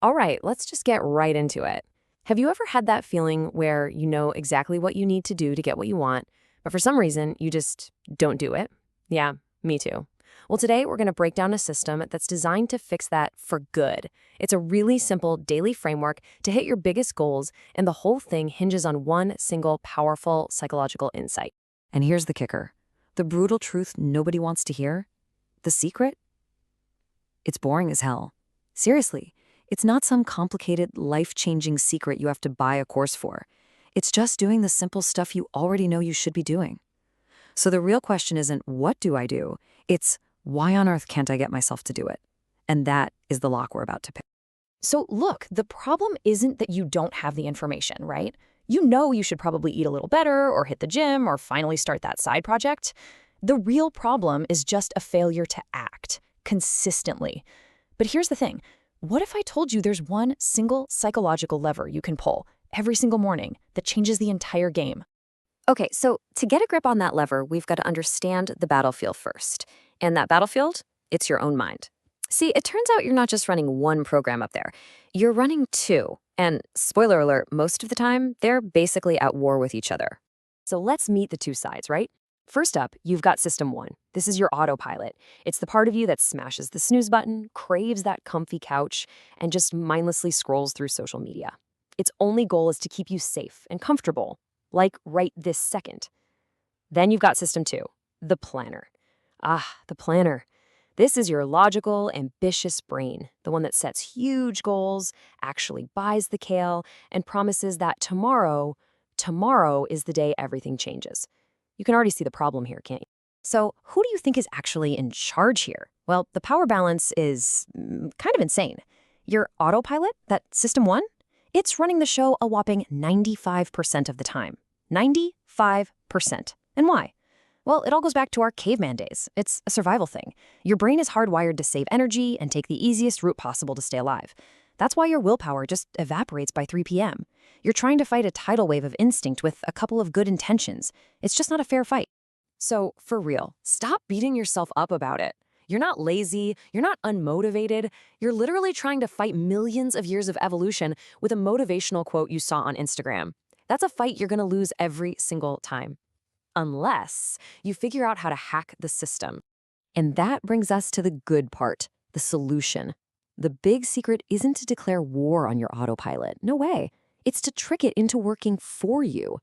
All right, let's just get right into it. Have you ever had that feeling where you know exactly what you need to do to get what you want, but for some reason you just don't do it? Yeah, me too. Well, today we're going to break down a system that's designed to fix that for good. It's a really simple daily framework to hit your biggest goals, and the whole thing hinges on one single powerful psychological insight. And here's the kicker. The brutal truth nobody wants to hear. The secret? It's boring as hell. Seriously, it's not some complicated, life-changing secret you have to buy a course for. It's just doing the simple stuff you already know you should be doing. So the real question isn't, what do I do? It's, why on earth can't I get myself to do it? And that is the lock we're about to pick. So look, the problem isn't that you don't have the information, right? You know you should probably eat a little better or hit the gym or finally start that side project. The real problem is just a failure to act consistently. But here's the thing. What if I told you there's one single psychological lever you can pull every single morning that changes the entire game? Okay, so to get a grip on that lever, we've got to understand the battlefield first. And that battlefield, it's your own mind. See, it turns out you're not just running one program up there. You're running two. And spoiler alert, most of the time, they're basically at war with each other. So let's meet the two sides, right? First up, you've got System 1. This is your autopilot. It's the part of you that smashes the snooze button, craves that comfy couch, and just mindlessly scrolls through social media. Its only goal is to keep you safe and comfortable, like right this second. Then you've got System 2, the planner. The planner. This is your logical, ambitious brain, the one that sets huge goals, actually buys the kale, and promises that tomorrow is the day everything changes. You can already see the problem here, can't you? So who do you think is actually in charge here? Well, the power balance is kind of insane. Your autopilot, that System 1, it's running the show a whopping 95% of the time. 95%. And why? Well, it all goes back to our caveman days. It's a survival thing. Your brain is hardwired to save energy and take the easiest route possible to stay alive. That's why your willpower just evaporates by 3 p.m. You're trying to fight a tidal wave of instinct with a couple of good intentions. It's just not a fair fight. So, for real, stop beating yourself up about it. You're not lazy, you're not unmotivated, you're literally trying to fight millions of years of evolution with a motivational quote you saw on Instagram. That's a fight you're gonna lose every single time. Unless you figure out how to hack the system. And that brings us to the good part, the solution. The big secret isn't to declare war on your autopilot. No way. It's to trick it into working for you.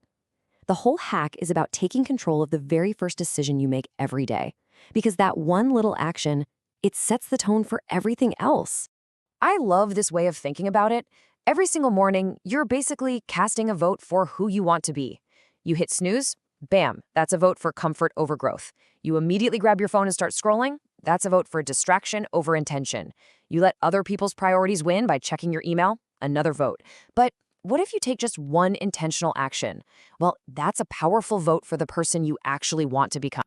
The whole hack is about taking control of the very first decision you make every day. Because that one little action, it sets the tone for everything else. I love this way of thinking about it. Every single morning, you're basically casting a vote for who you want to be. You hit snooze, bam, that's a vote for comfort over growth. You immediately grab your phone and start scrolling, that's a vote for distraction over intention. You let other people's priorities win by checking your email, another vote. But what if you take just one intentional action? Well, that's a powerful vote for the person you actually want to become.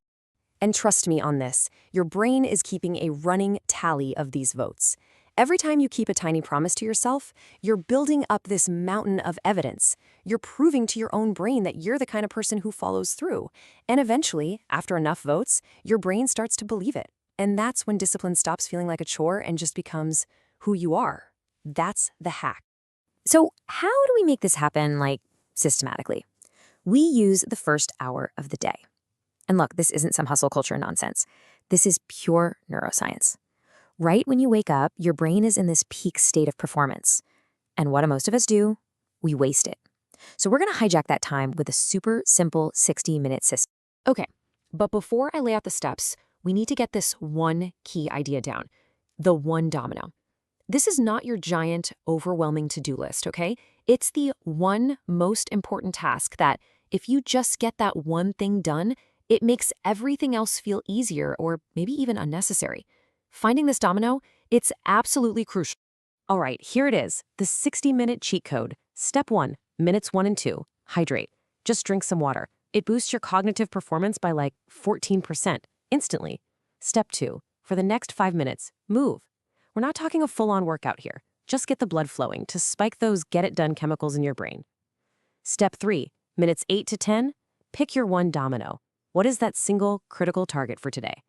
And trust me on this, your brain is keeping a running tally of these votes. Every time you keep a tiny promise to yourself, you're building up this mountain of evidence. You're proving to your own brain that you're the kind of person who follows through. And eventually, after enough votes, your brain starts to believe it. And that's when discipline stops feeling like a chore and just becomes who you are. That's the hack. So how do we make this happen, systematically? We use the first hour of the day. And look, this isn't some hustle culture nonsense. This is pure neuroscience. Right when you wake up, your brain is in this peak state of performance. And what do most of us do? We waste it. So we're going to hijack that time with a super simple 60-minute system. Okay, but before I lay out the steps, we need to get this one key idea down. The one domino. This is not your giant, overwhelming to-do list, okay? It's the one most important task that, if you just get that one thing done, it makes everything else feel easier or maybe even unnecessary. Finding this domino, it's absolutely crucial. All right, here it is, the 60-minute cheat code. Step 1, minutes 1 and 2, hydrate. Just drink some water. It boosts your cognitive performance by 14%, instantly. Step 2, for the next 5 minutes, move. We're not talking a full-on workout here. Just get the blood flowing to spike those get-it-done chemicals in your brain. Step 3, minutes 8 to 10, pick your one domino. What is that single critical target for today?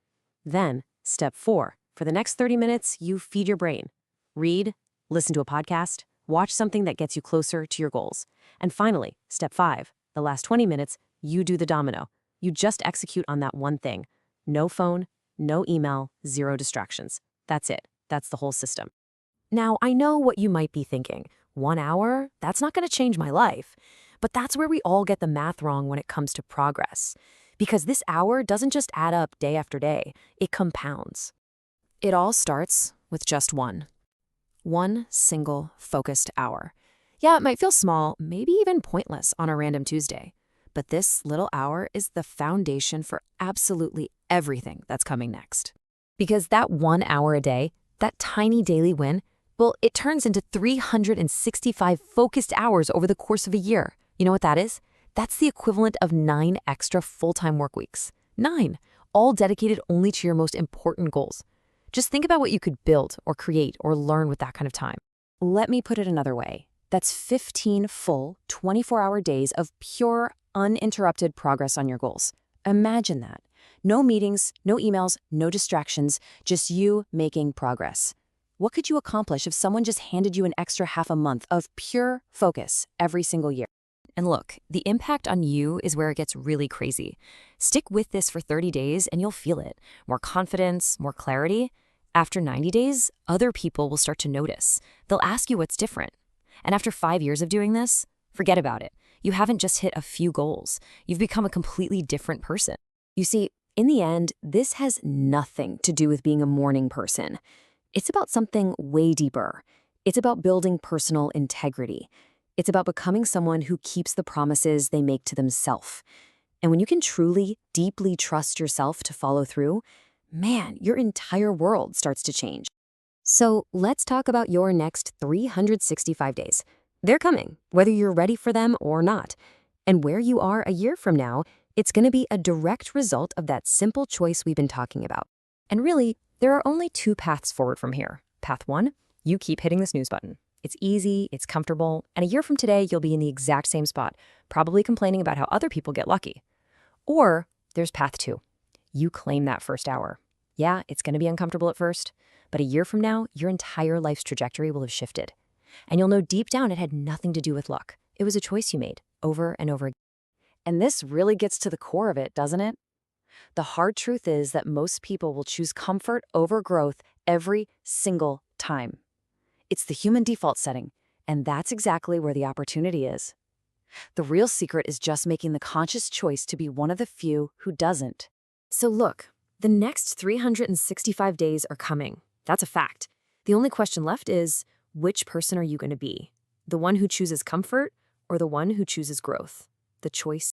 Then, step 4, for the next 30 minutes, you feed your brain. Read, Listen to a podcast, watch something that gets you closer to your goals. And finally, step 5, the last 20 minutes, you do the domino. You just execute on that one thing. No phone, no email, 0 distractions. That's it. That's the whole system. Now, I know what you might be thinking. 1 hour? That's not going to change my life. But that's where we all get the math wrong when it comes to progress. Because this hour doesn't just add up day after day, it compounds. It all starts with just one single focused hour. Yeah, it might feel small, maybe even pointless on a random Tuesday. But this little hour is the foundation for absolutely everything that's coming next. Because that 1 hour a day, that tiny daily win, well, it turns into 365 focused hours over the course of a year. You know what that is? That's the equivalent of 9 extra full-time work weeks. 9, all dedicated only to your most important goals. Just think about what you could build or create or learn with that kind of time. Let me put it another way. That's 15 full, 24-hour days of pure, uninterrupted progress on your goals. Imagine that. No meetings, no emails, no distractions, just you making progress. What could you accomplish if someone just handed you an extra half a month of pure focus every single year? And look, the impact on you is where it gets really crazy. Stick with this for 30 days and you'll feel it. More confidence, more clarity. After 90 days, other people will start to notice. They'll ask you what's different. And after 5 years of doing this, forget about it. You haven't just hit a few goals. You've become a completely different person. You see, in the end, this has nothing to do with being a morning person. It's about something way deeper. It's about building personal integrity. It's about becoming someone who keeps the promises they make to themselves. And when you can truly, deeply trust yourself to follow through, man, your entire world starts to change. So let's talk about your next 365 days. They're coming, whether you're ready for them or not. And where you are a year from now, it's going to be a direct result of that simple choice we've been talking about. And really, there are only 2 paths forward from here. Path 1, you keep hitting the snooze button. It's easy, it's comfortable, and a year from today, you'll be in the exact same spot, probably complaining about how other people get lucky. Or there's path 2. You claim that first hour. Yeah, it's going to be uncomfortable at first, but a year from now, your entire life's trajectory will have shifted. And you'll know deep down it had nothing to do with luck. It was a choice you made over and over again. And this really gets to the core of it, doesn't it? The hard truth is that most people will choose comfort over growth every single time. It's the human default setting, and that's exactly where the opportunity is. The real secret is just making the conscious choice to be one of the few who doesn't. So look, the next 365 days are coming. That's a fact. The only question left is, which person are you going to be? The one who chooses comfort or the one who chooses growth? The choice